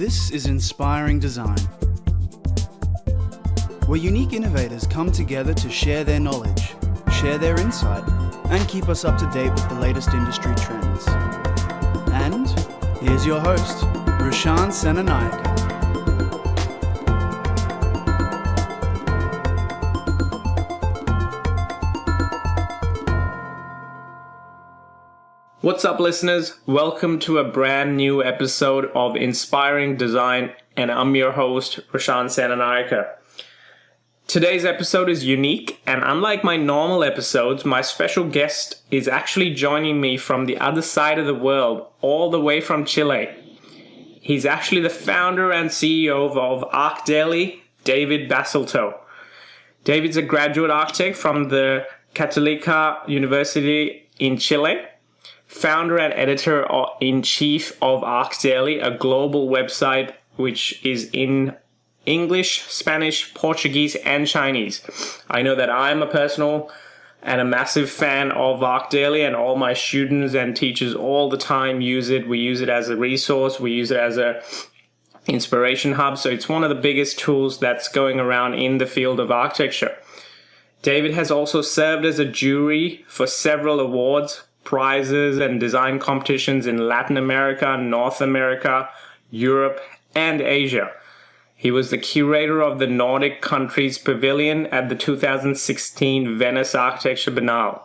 This is Inspiring Design, where unique innovators come together to share their knowledge, share their insight, and keep us up to date with the latest industry trends. And here's your host, Roshan Senanayake. What's up, listeners? Welcome to a brand new episode of Inspiring Design, and I'm your host, Roshan Senanayake. Today's episode is unique, and unlike my normal episodes, my special guest is actually joining me from the other side of the world, all the way from Chile. He's actually the founder and CEO of ArchDaily, David Basulto. David's a graduate architect from the Católica University in Chile, founder and editor-in-chief of ArchDaily, a global website which is in English, Spanish, Portuguese, and Chinese. I know that I'm a personal and a massive fan of ArchDaily, and all my students and teachers all the time use it. We use it as a resource. We use it as a inspiration hub. So it's one of the biggest tools that's going around in the field of architecture. David has also served as a jury for several awards, prizes, and design competitions in Latin America, North America, Europe, and Asia. He was the curator of the Nordic Countries Pavilion at the 2016 Venice Architecture Biennale.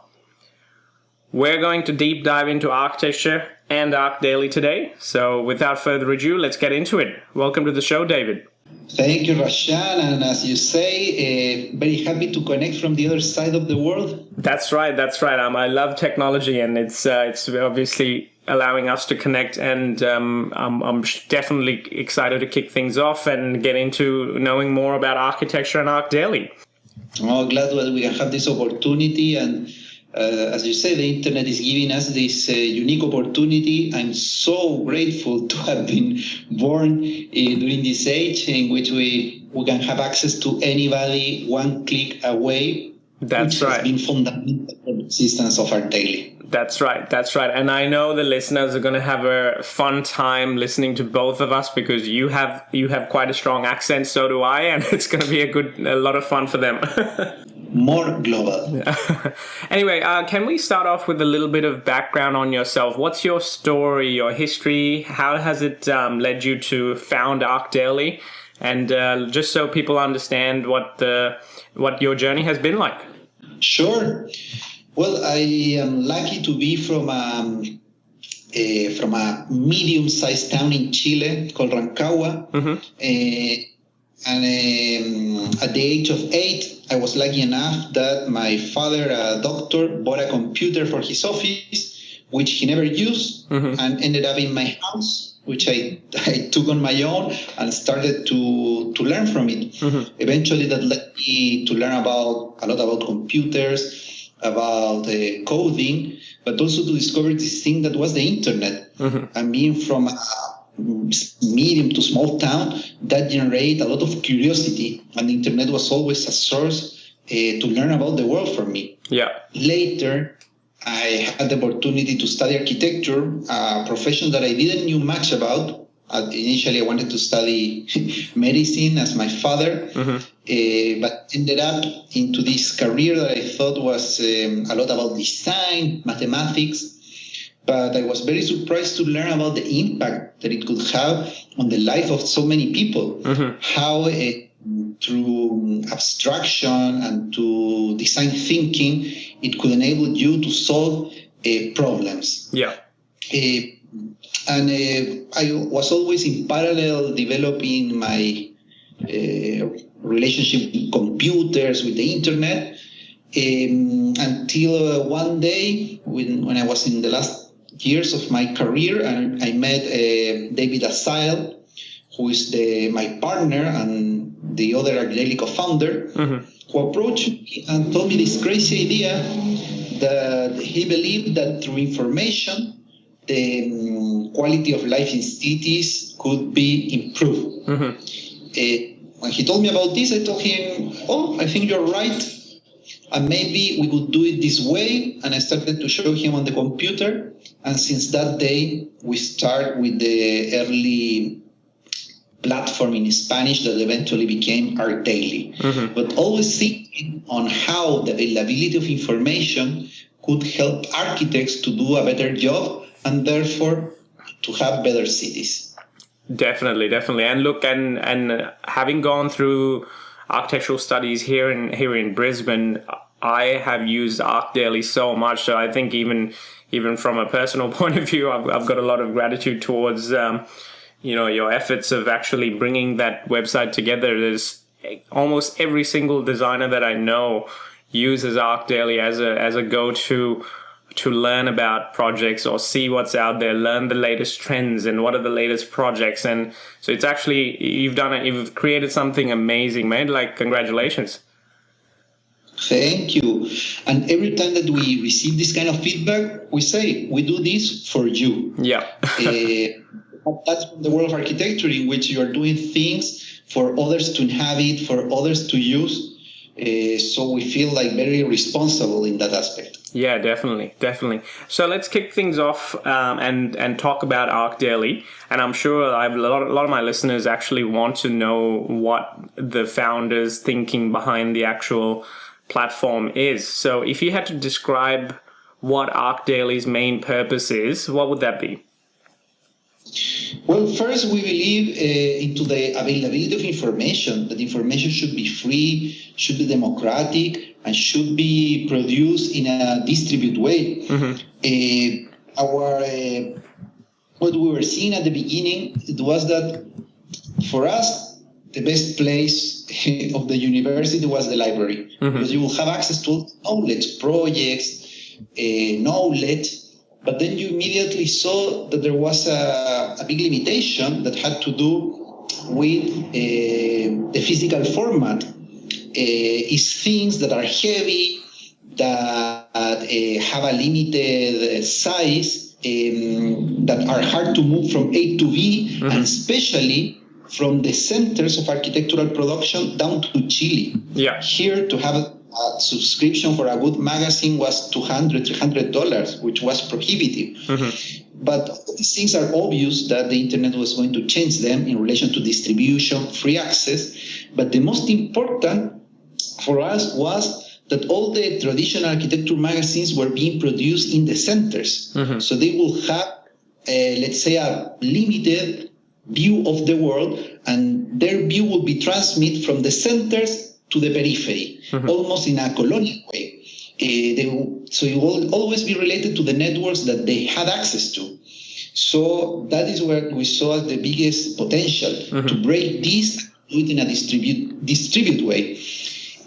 We're going to deep dive into architecture and ArchDaily today, so without further ado, let's get into it. Welcome to the show, David. Thank you, Roshan, and as you say, very happy to connect from the other side of the world. That's right. I love technology, and it's obviously allowing us to connect, and I'm definitely excited to kick things off and get into knowing more about architecture and ArchDaily. Oh, glad that we can have this opportunity, and as you say, the internet is giving us this unique opportunity. I'm so grateful to have been born during this age in which we can have access to anybody one click away. That's right. Has been fundamental for the existence of ArchDaily. That's right. And I know the listeners are going to have a fun time listening to both of us because you have quite a strong accent, so do I, and it's going to be a lot of fun for them. More global. Anyway, can we start off with a little bit of background on yourself? What's your story, your history? How has it led you to found ArchDaily? And just so people understand what your journey has been like. Sure. Well, I am lucky to be from a medium-sized town in Chile called Rancagua. Mm-hmm. And at the age of 8, I was lucky enough that my father, a doctor, bought a computer for his office, which he never used, mm-hmm. and ended up in my house, which I took on my own and started to learn from it. Mm-hmm. Eventually, that led me to learn a lot about computers, about coding, but also to discover this thing that was the internet. Mm-hmm. And being from a medium to small town, that generated a lot of curiosity, and the internet was always a source to learn about the world for me. Yeah. Later, I had the opportunity to study architecture, a profession that I didn't know much about. Initially, I wanted to study medicine as my father, mm-hmm. But ended up into this career that I thought was a lot about design, mathematics. But I was very surprised to learn about the impact that it could have on the life of so many people. Mm-hmm. How through abstraction and to design thinking, it could enable you to solve problems. Yeah. And I was always in parallel developing my relationship with computers, with the internet, until one day when I was in the last years of my career, and I met David Asile, who is my partner and the other ArchDaily co-founder, mm-hmm. who approached me and told me this crazy idea that he believed that through information, the quality of life in cities could be improved. Mm-hmm. When he told me about this, I told him, I think you're right. And maybe we could do it this way. And I started to show him on the computer. And since that day, we start with the early platform in Spanish that eventually became ArchDaily. But always thinking on how the availability of information could help architects to do a better job and therefore to have better cities. Definitely. And look, and having gone through architectural studies here in Brisbane, I have used ArchDaily so much. So I think even from a personal point of view, I've got a lot of gratitude towards your efforts of actually bringing that website together. There's almost every single designer that I know uses ArchDaily as a go-to to learn about projects or see what's out there, learn the latest trends and what are the latest projects. And so it's actually, you've created something amazing, man. Like, congratulations. Thank you. And every time that we receive this kind of feedback, we say, we do this for you. Yeah. That's the world of architecture, in which you are doing things for others to inhabit, for others to use. So we feel like very responsible in that aspect. Yeah, definitely. So let's kick things off and talk about ArchDaily. And I'm sure a lot of my listeners actually want to know what the founders' thinking behind the actual platform is. So if you had to describe what ArchDaily's main purpose is, what would that be? Well, first, we believe into the availability of information, that information should be free, should be democratic, and should be produced in a distributed way. What we were seeing at the beginning, it was that for us, the best place of the university was the library, because you will have access to knowledge, projects, knowledge. But then you immediately saw that there was a big limitation that had to do with the physical format. Is things that are heavy, that have a limited size, that are hard to move from A to B, and especially from the centers of architectural production down to Chile. Yeah. Here, to have a subscription for a good magazine was $200-$300, which was prohibitive. But these things are obvious that the internet was going to change them in relation to distribution, free access. But the most important for us was that all the traditional architecture magazines were being produced in the centers. So they will have, let's say, a limited view of the world, and their view will be transmitted from the centers to the periphery, almost in a colonial way. So you will always be related to the networks that they had access to. So that is where we saw the biggest potential to break this, do it in a distribute way.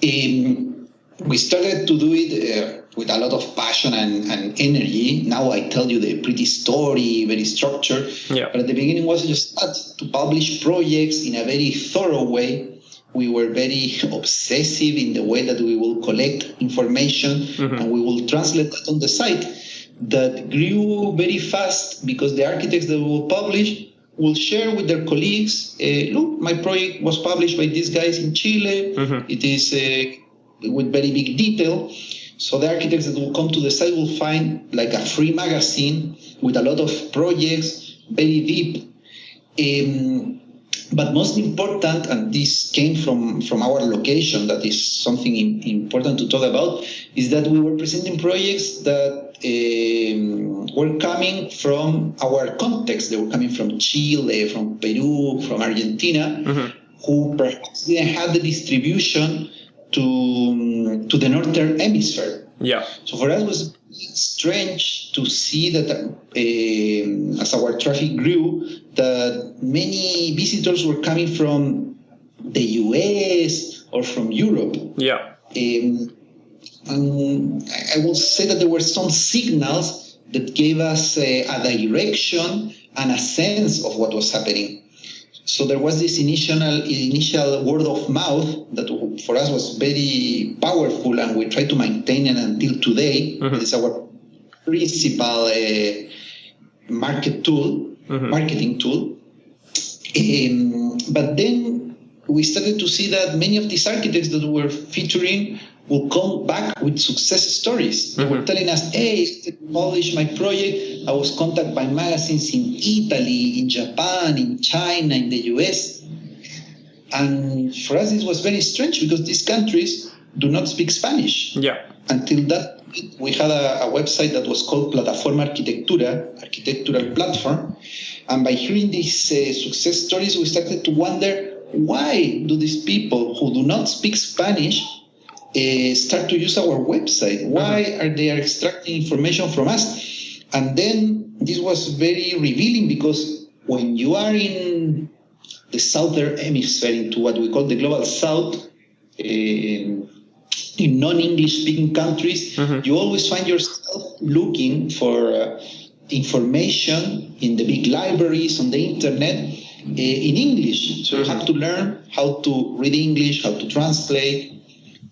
We started to do it with a lot of passion and energy. Now I tell you the pretty story, very structured. Yeah. But at the beginning was just to publish projects in a very thorough way. We were very obsessive in the way that we will collect information and we will translate that on the site. That grew very fast because the architects that will publish will share with their colleagues, look, my project was published by these guys in Chile. It is with very big detail. So the architects that will come to the site will find like a free magazine with a lot of projects, very deep. But most important, and this came from our location, that is something important to talk about, is that we were presenting projects that were coming from our context. They were coming from Chile, from Peru, from Argentina, who perhaps didn't have the distribution to the northern hemisphere. Yeah. So for us it was strange to see that as our traffic grew, that many visitors were coming from the US or from Europe. Yeah. And I will say that there were some signals that gave us a direction and a sense of what was happening. So there was this initial word of mouth that for us was very powerful, and we try to maintain it until today. It's our principal marketing tool. But then we started to see that many of these architects that we were featuring will come back with success stories. They were telling us, hey, to publish my project, I was contacted by magazines in Italy, in Japan, in China, in the US. And for us, this was very strange because these countries do not speak Spanish. Yeah. Until that, we had a website that was called Plataforma Arquitectura, architectural platform. And by hearing these success stories, we started to wonder, why do these people who do not speak Spanish start to use our website? Why are they extracting information from us? And then this was very revealing, because when you are in the southern hemisphere, into what we call the global south, in non-English speaking countries, you always find yourself looking for information in the big libraries on the internet in English. So you have to learn how to read English, how to translate.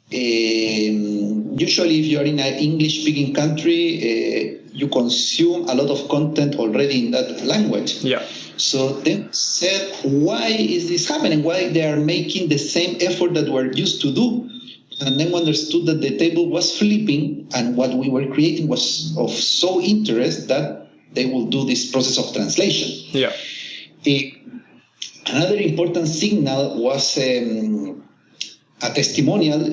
Usually, if you are in an English-speaking country, you consume a lot of content already in that language. Yeah. So they said, why is this happening? Why they are making the same effort that we're used to do? And then we understood that the table was flipping, and what we were creating was of so interest that they will do this process of translation. Yeah. Another important signal was a testimonial,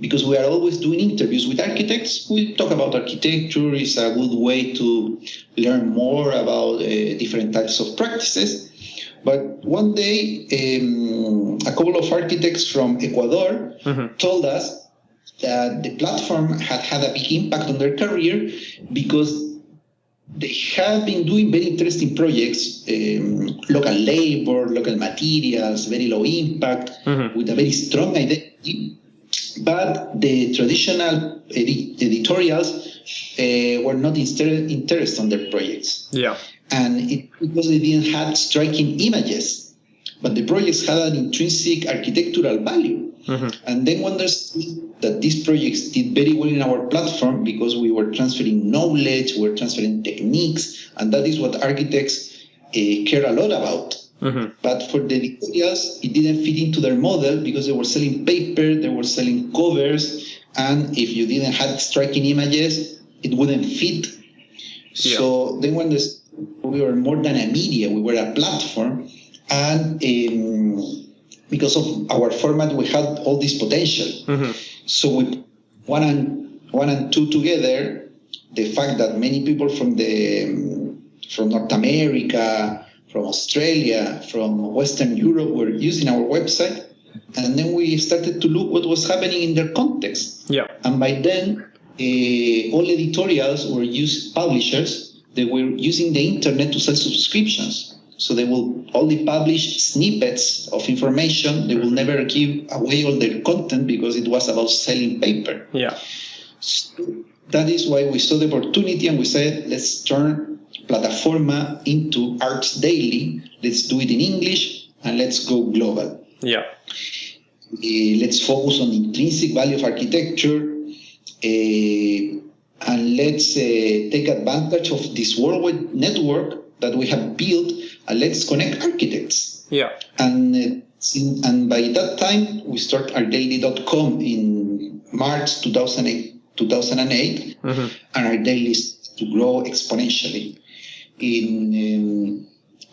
because we are always doing interviews with architects. We talk about architecture. It's a good way to learn more about different types of practices. But one day, a couple of architects from Ecuador told us that the platform had a big impact on their career, because they have been doing very interesting projects, local labor, local materials, very low impact, with a very strong identity. But the traditional editorials were not interested on their projects. Yeah. And because they didn't have striking images, but the projects had an intrinsic architectural value. And then we understood that these projects did very well in our platform because we were transferring knowledge, we were transferring techniques, and that is what architects care a lot about. But for the editorials, it didn't fit into their model because they were selling paper, they were selling covers, and if you didn't have striking images, it wouldn't fit. Yeah. So then when we were more than a media, we were a platform, and because of our format, we had all this potential. So we one and two together, the fact that many people from North America, from Australia, from Western Europe were using our website, and then we started to look what was happening in their context. Yeah. And by then, all editorials were publishers. They were using the internet to sell subscriptions. So they will only publish snippets of information. They will never give away all their content because it was about selling paper. Yeah. So that is why we saw the opportunity and we said, let's turn Plataforma into ArchDaily. Let's do it in English and let's go global. Yeah. Let's focus on the intrinsic value of architecture. And let's take advantage of this worldwide network that we have built, and let's connect architects. Yeah. And by that time, we start ArchDaily.com in March 2008, and ArchDaily is to grow exponentially.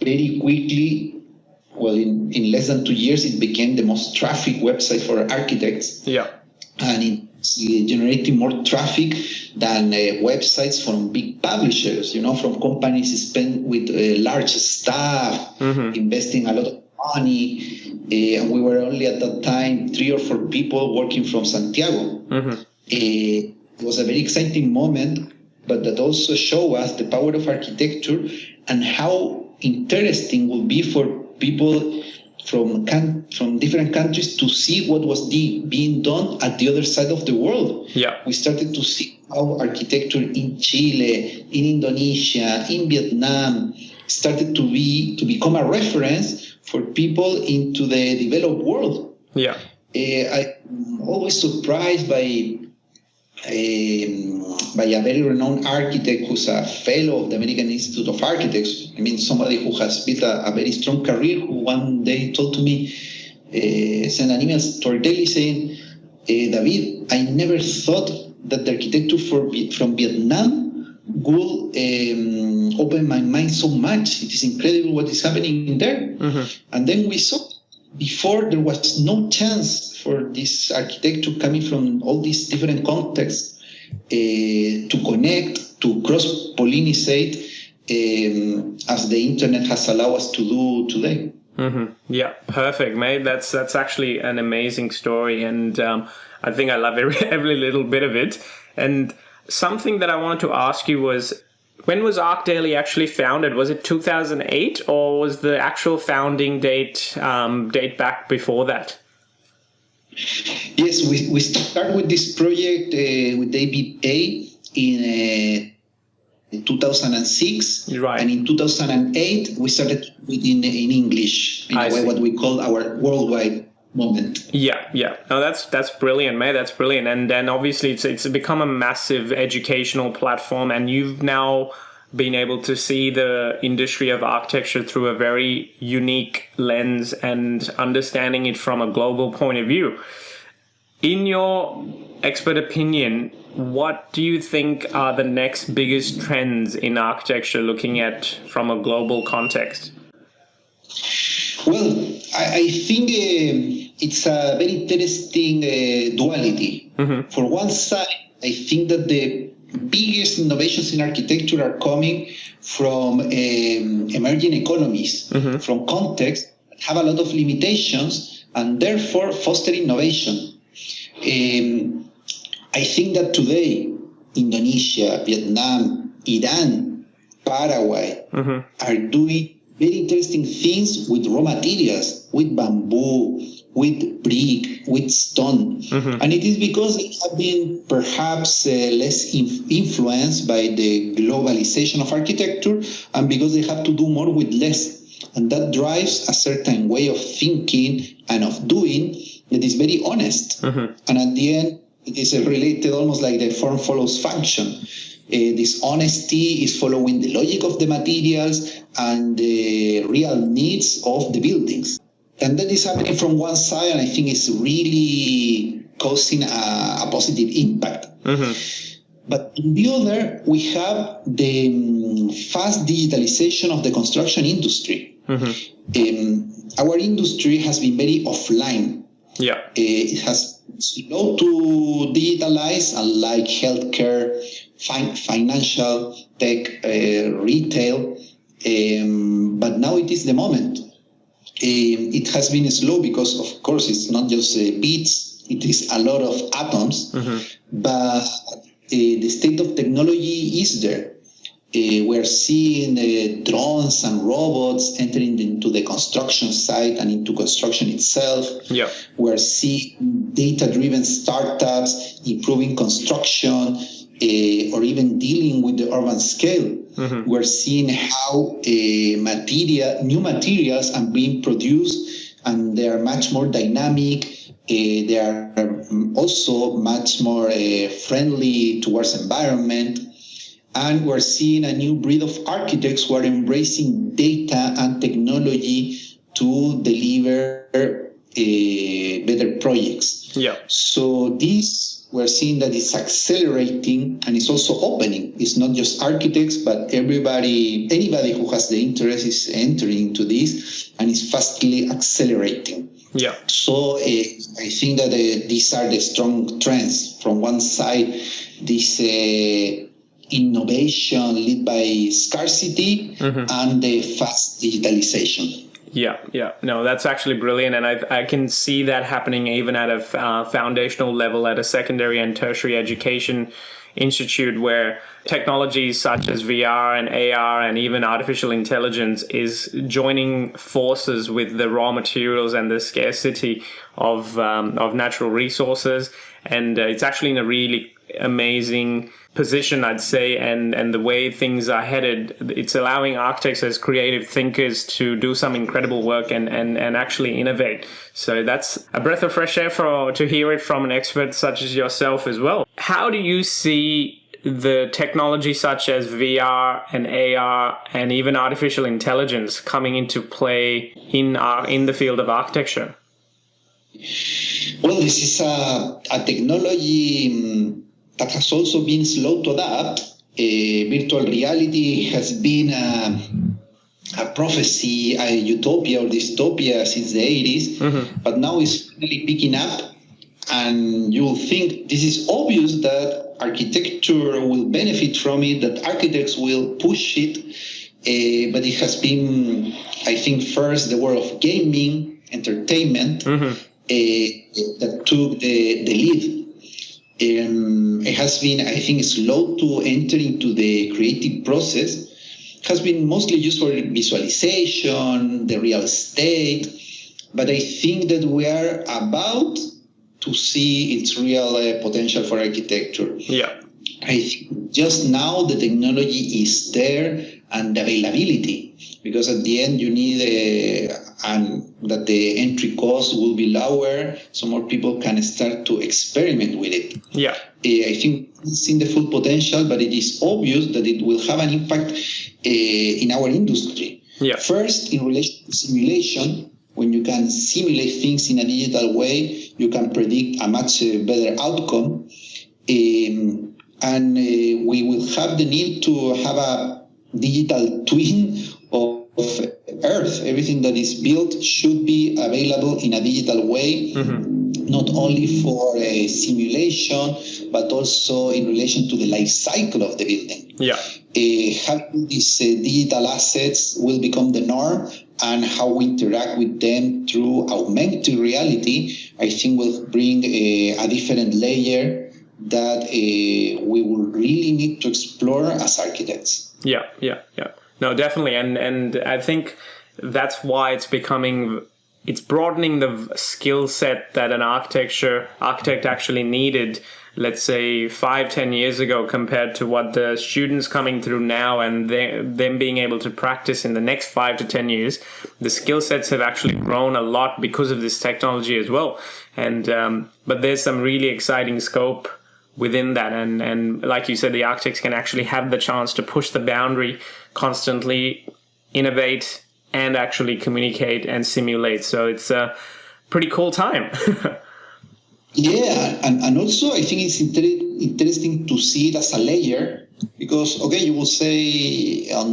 Very quickly, in less than 2 years, it became the most traffic website for architects. Yeah. And it's generating more traffic than websites from big publishers, from companies spent with large staff, investing a lot of money. And we were only at that time 3 or 4 people working from Santiago. It was a very exciting moment, but that also showed us the power of architecture and how interesting would be for people from different countries to see what was being done at the other side of the world. Yeah. We started to see how architecture in Chile, in Indonesia, in Vietnam started to become a reference for people into the developed world. Yeah. I'm always surprised by a very renowned architect who's a fellow of the American Institute of Architects. Somebody who has built a very strong career, who one day told to me, sent an email to ArchDaily saying, David, I never thought that the architecture from Vietnam would open my mind so much. It is incredible what is happening in there. And then we saw before there was no chance for this architecture coming from all these different contexts to connect, to cross-pollinate, as the internet has allowed us to do today. Mm-hmm. Yeah, perfect, mate. That's actually an amazing story, and I think I love every little bit of it. And something that I wanted to ask you was, when was ArchDaily actually founded? Was it 2008, or was the actual founding date back before that? Yes, we started with this project with David A. in 2006, right. And in 2008 we started in English, in a way what we call our worldwide moment. Yeah. No, that's brilliant, mate. That's brilliant. And then obviously it's become a massive educational platform, and you've now been able to see the industry of architecture through a very unique lens and understanding it from a global point of view. In your expert opinion, what do you think are the next biggest trends in architecture looking at from a global context? Well, I think it's a very interesting duality. Mm-hmm. For one side, I think that the biggest innovations in architecture are coming from emerging economies, mm-hmm. from contexts that have a lot of limitations and therefore foster innovation. I think that today, Indonesia, Vietnam, Iran, Paraguay mm-hmm. are doing very interesting things with raw materials, with bamboo, with brick, with stone. Mm-hmm. And it is because they have been perhaps less influenced by the globalization of architecture, and because they have to do more with less. And that drives a certain way of thinking and of doing that is very honest. Mm-hmm. And at the end, it is related almost like the form follows function. This honesty is following the logic of the materials and the real needs of the buildings. And that is happening from one side, and I think it's really causing a positive impact. Mm-hmm. But on the other, we have the fast digitalization of the construction industry. Mm-hmm. Our industry has been very offline. Yeah, it has slow to digitalize, unlike healthcare, financial, tech, retail. But now it is the moment. It has been slow because, of course, it's not just bits, it is a lot of atoms, mm-hmm. but the state of technology is there. We're seeing drones and robots entering into the construction site and into construction itself. Yeah. We're seeing data-driven startups improving construction or even dealing with the urban scale. Mm-hmm. We're seeing how new materials are being produced, and they are much more dynamic. They are also much more friendly towards environment. And we're seeing a new breed of architects who are embracing data and technology to deliver better projects. Yeah. So this, we're seeing that it's accelerating, and it's also opening. It's not just architects, but anybody who has the interest is entering into this, and it's fastly accelerating. Yeah. So I think that these are the strong trends. From one side, this innovation led by scarcity, mm-hmm. and the fast digitalization. Yeah. No, that's actually brilliant. And I can see that happening even at a foundational level at a secondary and tertiary education institute, where technologies such as VR and AR and even artificial intelligence is joining forces with the raw materials and the scarcity of natural resources. And it's actually in a really amazing position, I'd say, and the way things are headed, it's allowing architects as creative thinkers to do some incredible work and actually innovate. So that's a breath of fresh air to hear it from an expert such as yourself as well. How do you see the technology such as VR and AR and even artificial intelligence coming into play in the field of architecture? Well, this is a technology that has also been slow to adapt. Virtual reality has been a prophecy, a utopia or dystopia since the 80s, but now it's finally picking up. And you will think this is obvious that architecture will benefit from it, that architects will push it. But it has been, I think, first the world of gaming, entertainment, that took the lead. It has been, I think, slow to enter into the creative process. It has been mostly used for visualization, the real estate. But I think that we are about to see its real potential for architecture. Yeah. I think just now the technology is there and the availability, because at the end you need and that the entry cost will be lower, so more people can start to experiment with it. Yeah. I think it's in the full potential, but it is obvious that it will have an impact in our industry. Yeah. First, in relation to simulation, when you can simulate things in a digital way, you can predict a much better outcome. And we will have the need to have a digital twin of Earth. Everything that is built should be available in a digital way, not only for simulation, but also in relation to the life cycle of the building. Yeah. Having these digital assets will become the norm, and how we interact with them through augmented reality, I think, will bring a different layer that we will really need to explore as architects. Yeah. No, definitely. And I think that's why it's broadening the skill set that an architect actually needed, let's say 5-10 years ago, compared to what the students coming through now and them being able to practice in the next 5 to 10 years. The skill sets have actually grown a lot because of this technology as well. And but there's some really exciting scope within that, and like you said, the architects can actually have the chance to push the boundary, constantly innovate, and actually communicate and simulate. So it's a pretty cool time. Yeah, and also I think it's interesting to see it as a layer, because, okay, you will say on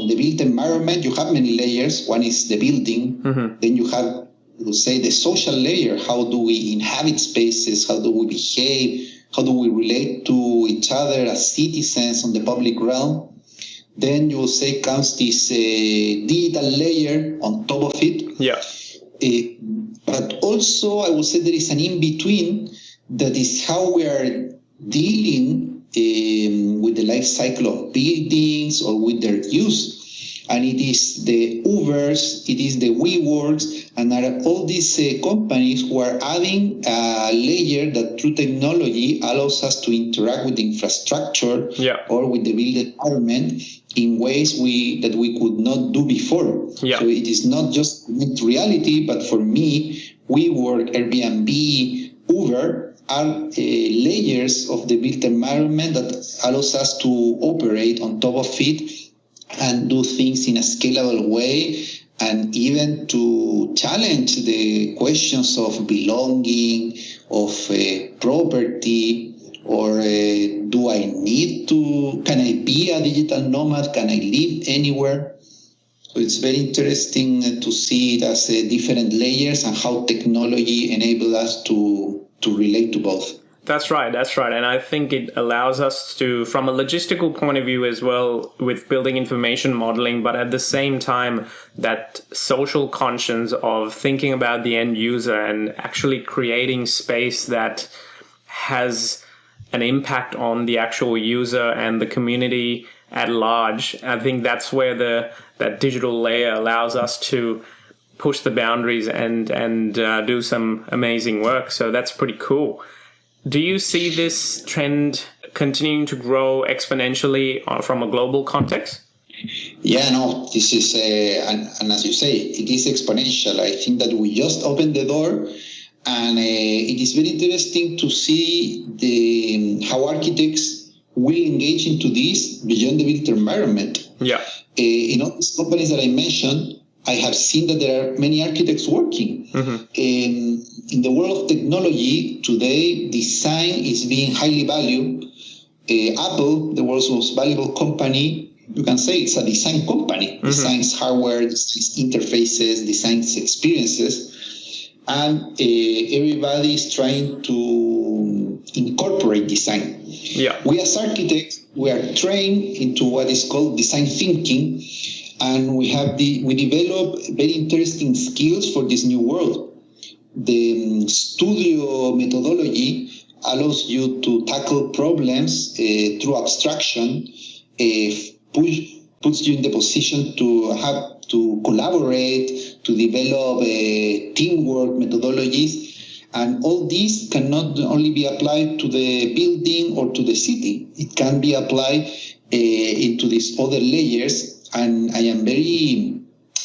the built environment, you have many layers. One is the building, then you have, you will say, the social layer. How do we inhabit spaces? How do we behave? How do we relate to each other as citizens on the public realm? Then you will say comes this digital layer on top of it. Yeah. But also, I would say there is an in-between that is how we are dealing with the life cycle of buildings or with their use. And it is the Ubers, it is the WeWorks, and all these companies who are adding a layer that through technology allows us to interact with the infrastructure or with the built environment in ways that we could not do before. Yeah. So it is not just mixed reality, but for me, WeWork, Airbnb, Uber are layers of the built environment that allows us to operate on top of it and do things in a scalable way, and even to challenge the questions of belonging, of property, or can I be a digital nomad? Can I live anywhere? So it's very interesting to see it as different layers and how technology enables us to relate to both. That's right. And I think it allows us to, from a logistical point of view as well, with building information modeling, but at the same time, that social conscience of thinking about the end user and actually creating space that has an impact on the actual user and the community at large. I think that's where that digital layer allows us to push the boundaries and do some amazing work. So that's pretty cool. Do you see this trend continuing to grow exponentially from a global context? Yeah, no, this is, and as you say, it is exponential. I think that we just opened the door, and it is very interesting to see how architects will engage into this beyond the built environment. Yeah. In all these companies that I mentioned, I have seen that there are many architects working. In the world of technology today, design is being highly valued. Apple, the world's most valuable company, you can say it's a design company, designs hardware, designs interfaces, designs experiences, and everybody is trying to incorporate design. Yeah. We as architects, we are trained into what is called design thinking, and we develop very interesting skills for this new world. The studio methodology allows you to tackle problems through abstraction, puts you in the position to have to collaborate, to develop teamwork methodologies, and all these cannot only be applied to the building or to the city. It can be applied into these other layers, and I am very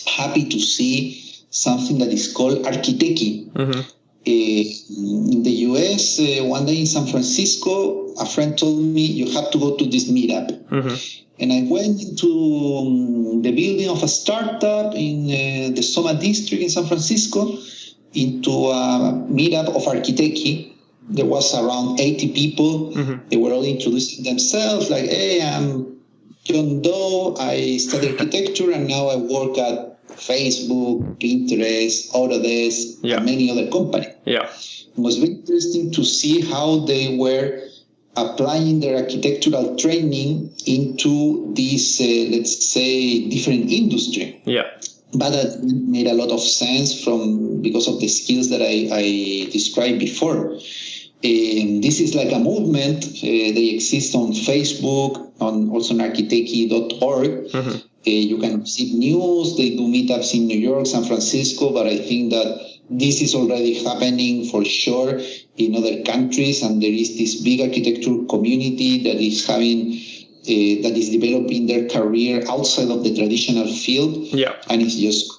happy to see something that is called architecture. In the US, one day in San Francisco, a friend told me, you have to go to this meetup. And I went into the building of a startup in the Soma district in San Francisco, into a meetup of architecture. There was around 80 people. They were all introducing themselves, like, hey, I'm John Doe, I study architecture, and now I work at Facebook, Pinterest, Autodesk, and many other companies. Yeah. It was very interesting to see how they were applying their architectural training into this, let's say, different industry. Yeah. But that made a lot of sense because of the skills that I described before. This is like a movement. They exist on Facebook, also on architecture.org. You can see news. They do meetups in New York, San Francisco, but I think that this is already happening for sure in other countries, and there is this big architecture community that is developing their career outside of the traditional field. Yeah, and it's just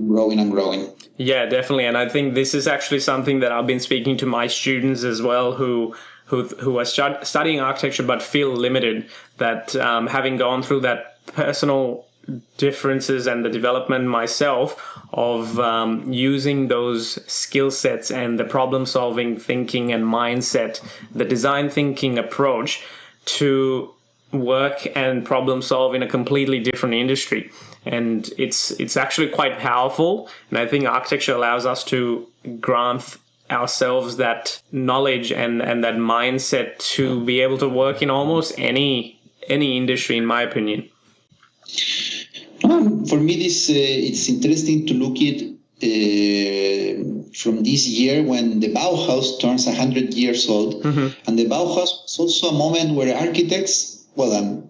growing and growing. Yeah, definitely. And I think this is actually something that I've been speaking to my students as well, who are studying architecture but feel limited, that having gone through that personal differences and the development myself of using those skill sets and the problem solving thinking and mindset, the design thinking approach to work and problem solve in a completely different industry. And it's actually quite powerful. And I think architecture allows us to grant ourselves that knowledge and that mindset to be able to work in almost any industry, in my opinion. For me, it's interesting to look at from this year when the Bauhaus turns 100 years old. And the Bauhaus was also a moment where architects,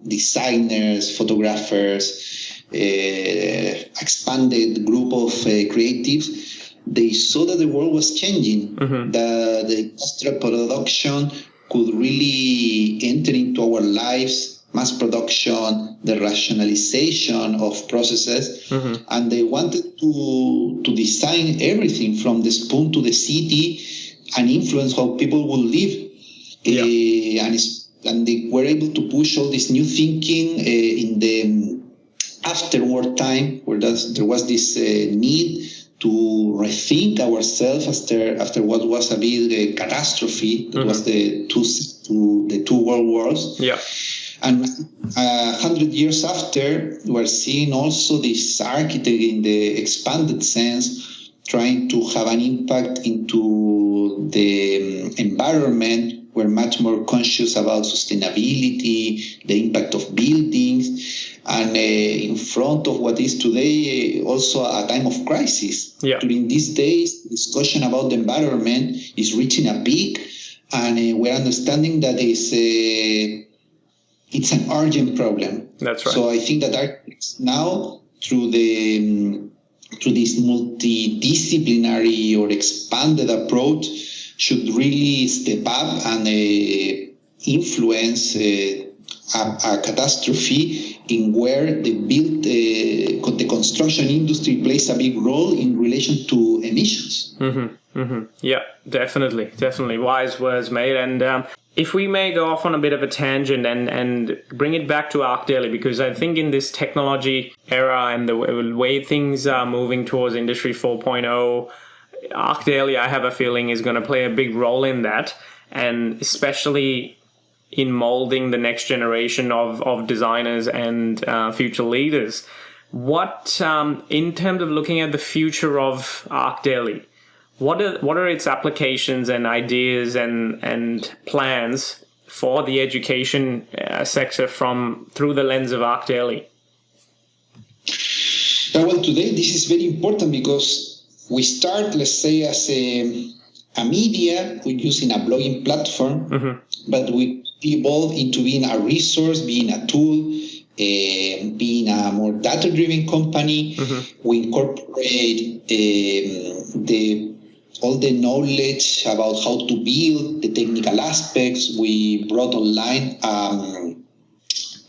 designers, photographers, expanded group of creatives, they saw that the world was changing, that the industrial production could really enter into our lives, mass production, the rationalization of processes, and they wanted to design everything from the spoon to the city and influence how people will live. And they were able to push all this new thinking in the afterward time, where there was this need to rethink ourselves after what was a big catastrophe. That was the two world wars. Yeah. And 100 years after, we're seeing also this architect in the expanded sense trying to have an impact into the environment. We're much more conscious about sustainability, the impact of buildings, and in front of what is today also a time of crisis. Yeah. During these days, discussion about the environment is reaching a peak, and we're understanding that it's an urgent problem. That's right. So I think that architects now, through this multidisciplinary or expanded approach, should really step up and influence a catastrophe in where the construction industry plays a big role in relation to emissions. Yeah, definitely. Wise words made. And if we may go off on a bit of a tangent and bring it back to ArchDaily, because I think in this technology era and the way things are moving towards Industry 4.0, ArchDaily, I have a feeling, is going to play a big role in that. And especially in molding the next generation of designers and future leaders. What, in terms of looking at the future of ArchDaily, what are its applications and ideas and plans for the education sector through the lens of ArchDaily? Well, today this is very important because we start, let's say, as a media, we're using a blogging platform, but we evolve into being a resource, being a tool, being a more data-driven company. We incorporate all the knowledge about how to build the technical aspects. We brought online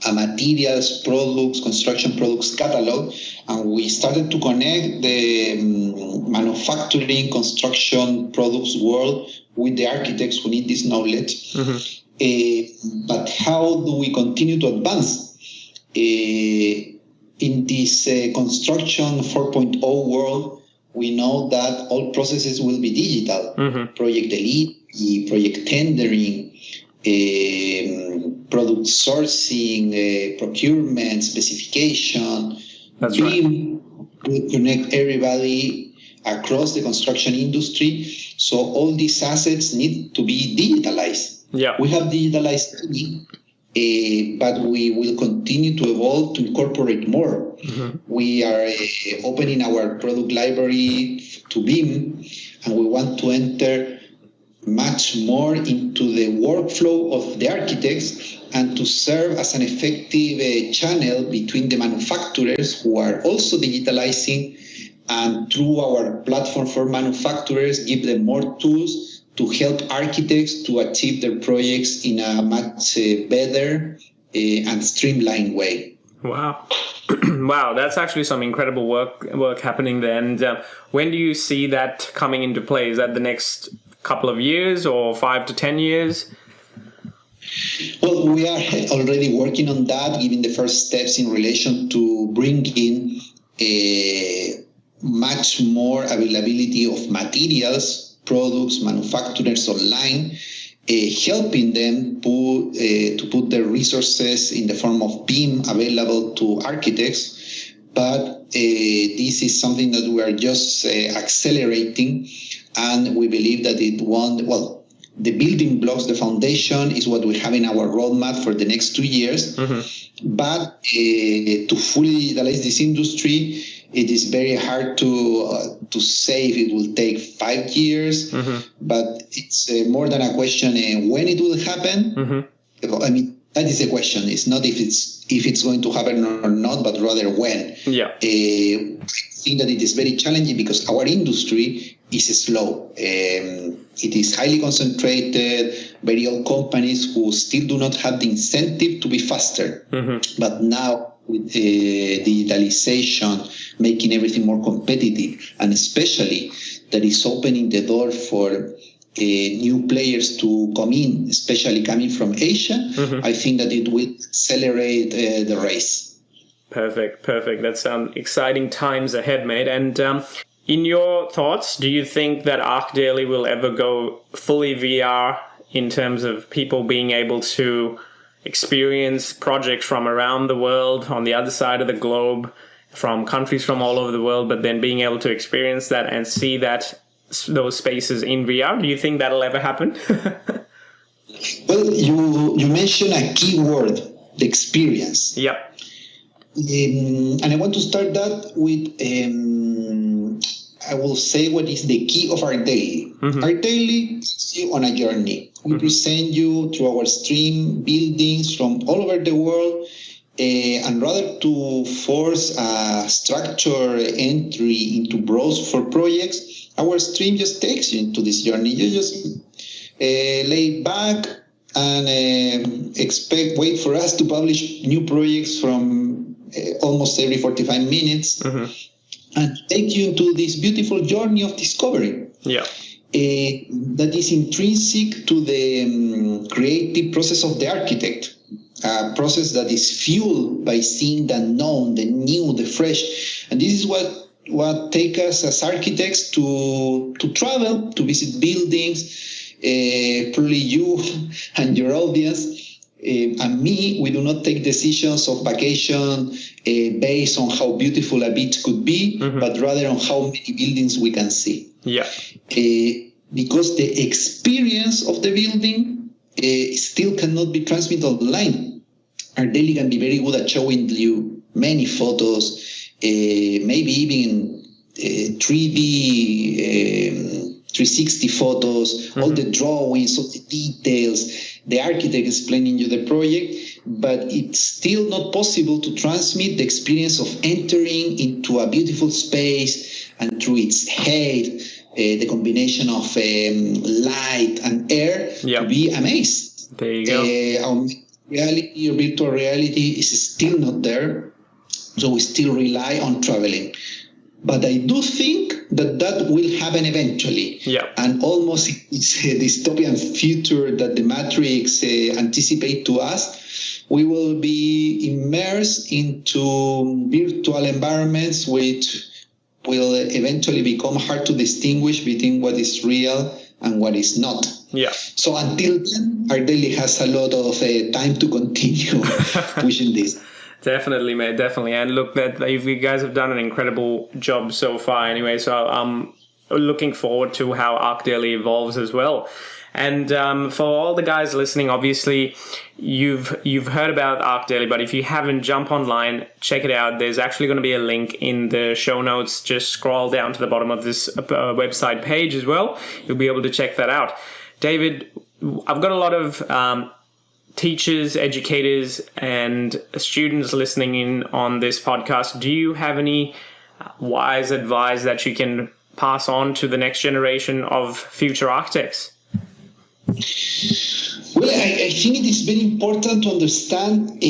a materials, products, construction products catalog, and we started to connect the manufacturing, construction products world with the architects who need this knowledge. But how do we continue to advance in this construction 4.0 world? We know that all processes will be digital. Project delivery, project tendering, product sourcing, procurement, specification. That's right. We connect everybody across the construction industry. So all these assets need to be digitalized. Yeah. We have digitalized, but we will continue to evolve to incorporate more. We are opening our product library to BIM, and we want to enter much more into the workflow of the architects and to serve as an effective channel between the manufacturers who are also digitalizing, and through our platform for manufacturers, give them more tools to help architects to achieve their projects in a much better and streamlined way. Wow. Wow, that's actually some incredible work happening there. And when do you see that coming into play? Is that the next couple of years or 5 to 10 years? Well, we are already working on that, giving the first steps in relation to bringing much more availability of materials, products, manufacturers online, helping them to put their resources in the form of BIM available to architects. But this is something that we are just accelerating, and we believe that it won't, well, the building blocks, the foundation is what we have in our roadmap for the next 2 years. But to fully digitalize this industry, it is very hard to say if it will take 5 years, but it's more than a question when it will happen. I mean, that is the question. It's not if it's going to happen or not, but rather when. Yeah. I think that it is very challenging because our industry is slow. It is highly concentrated, very old companies who still do not have the incentive to be faster. But now with digitalization, making everything more competitive, and especially that is opening the door for new players to come in, especially coming from Asia, I think that it will accelerate the race. Perfect. That sounds exciting times ahead, mate. And in your thoughts, do you think that ArchDaily will ever go fully VR in terms of people being able to experience projects from around the world, on the other side of the globe, from countries from all over the world, but then being able to experience that and see those spaces in VR? Do you think that'll ever happen? Well, you mentioned a key word, the experience. Yep. And I want to start that with, I will say what is the key of ArchDaily. ArchDaily is you on a journey. We present you through our stream buildings from all over the world, and rather to force a structured entry into browse for projects, our stream just takes you into this journey. You just lay back and wait for us to publish new projects from almost every 45 minutes and take you into this beautiful journey of discovery. Yeah. That is intrinsic to the creative process of the architect, a process that is fueled by seeing the unknown, the new, the fresh. And this is what takes us as architects to travel, to visit buildings, probably you and your audience, and me, we do not take decisions of vacation based on how beautiful a beach could be, but rather on how many buildings we can see. Yeah. Because the experience of the building still cannot be transmitted online. ArchDaily can be very good at showing you many photos, maybe even 3D 360 photos, all the drawings, all the details, the architect explaining you the project, but it's still not possible to transmit the experience of entering into a beautiful space and through its height, the combination of light and air, to be amazed. There you go. Our reality or virtual reality is still not there, so we still rely on traveling. But I do think that will happen eventually. Yeah. And almost it's a dystopian future that the Matrix anticipate to us. We will be immersed into virtual environments which will eventually become hard to distinguish between what is real and what is not. Yeah. So until then, ArchDaily has a lot of time to continue pushing this. Definitely, mate. Definitely. And look, that you guys have done an incredible job so far anyway. So I'm looking forward to how ArchDaily evolves as well. And for all the guys listening, obviously, you've heard about ArchDaily, but if you haven't, jump online, check it out. There's actually going to be a link in the show notes. Just scroll down to the bottom of this website page as well. You'll be able to check that out. David, I've got a lot of teachers, educators, and students listening in on this podcast. Do you have any wise advice that you can pass on to the next generation of future architects? Well, I think it is very important to understand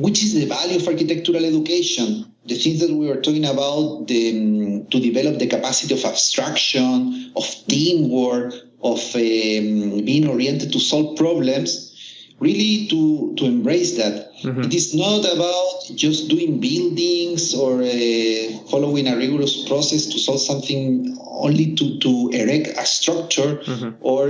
which is the value of architectural education. The things that we were talking about, to develop the capacity of abstraction, of teamwork, of being oriented to solve problems, really to embrace that. It is not about just doing buildings or following a rigorous process to solve something, only to erect a structure or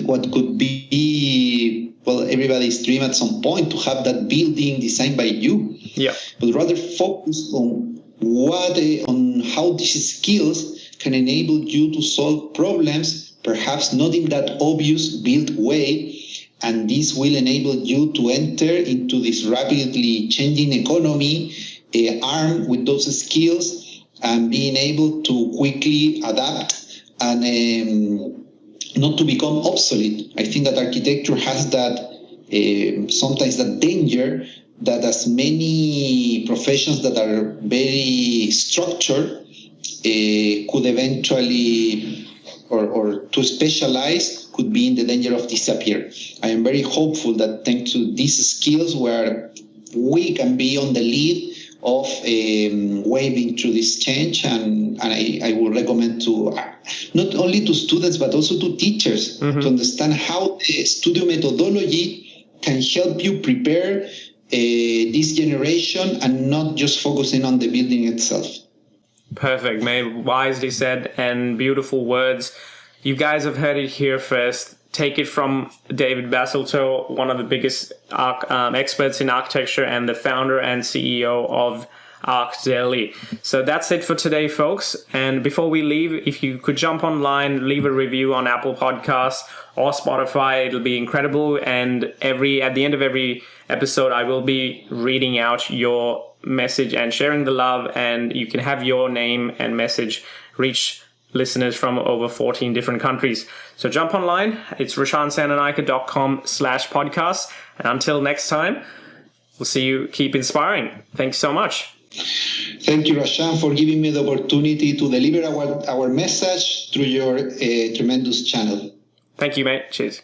what could be, well, everybody's dream at some point to have that building designed by you. Yeah. But rather focus on on how these skills can enable you to solve problems, perhaps not in that obvious built way. And this will enable you to enter into this rapidly changing economy armed with those skills and being able to quickly adapt and not to become obsolete. I think that architecture has that sometimes that danger that as many professions that are very structured could eventually or to specialize could be in the danger of disappear. I am very hopeful that thanks to these skills where we can be on the lead of waving through this change, and I would recommend to not only to students but also to teachers to understand how the studio methodology can help you prepare this generation and not just focusing on the building itself. Perfect, mate. Wisely said and beautiful words. You guys have heard it here first. Take it from David Basulto, one of the biggest experts in architecture and the founder and CEO of ArchDaily. So that's it for today, folks. And before we leave, if you could jump online, leave a review on Apple Podcasts or Spotify, it'll be incredible. And at the end of every episode, I will be reading out your message and sharing the love, and you can have your name and message reach listeners from over 14 different countries. So jump online. It's rashansananaika.com/podcast. And until next time, we'll see you. Keep inspiring. Thanks so much. Thank you, Rashan, for giving me the opportunity to deliver our message through your tremendous channel. Thank you, mate. Cheers.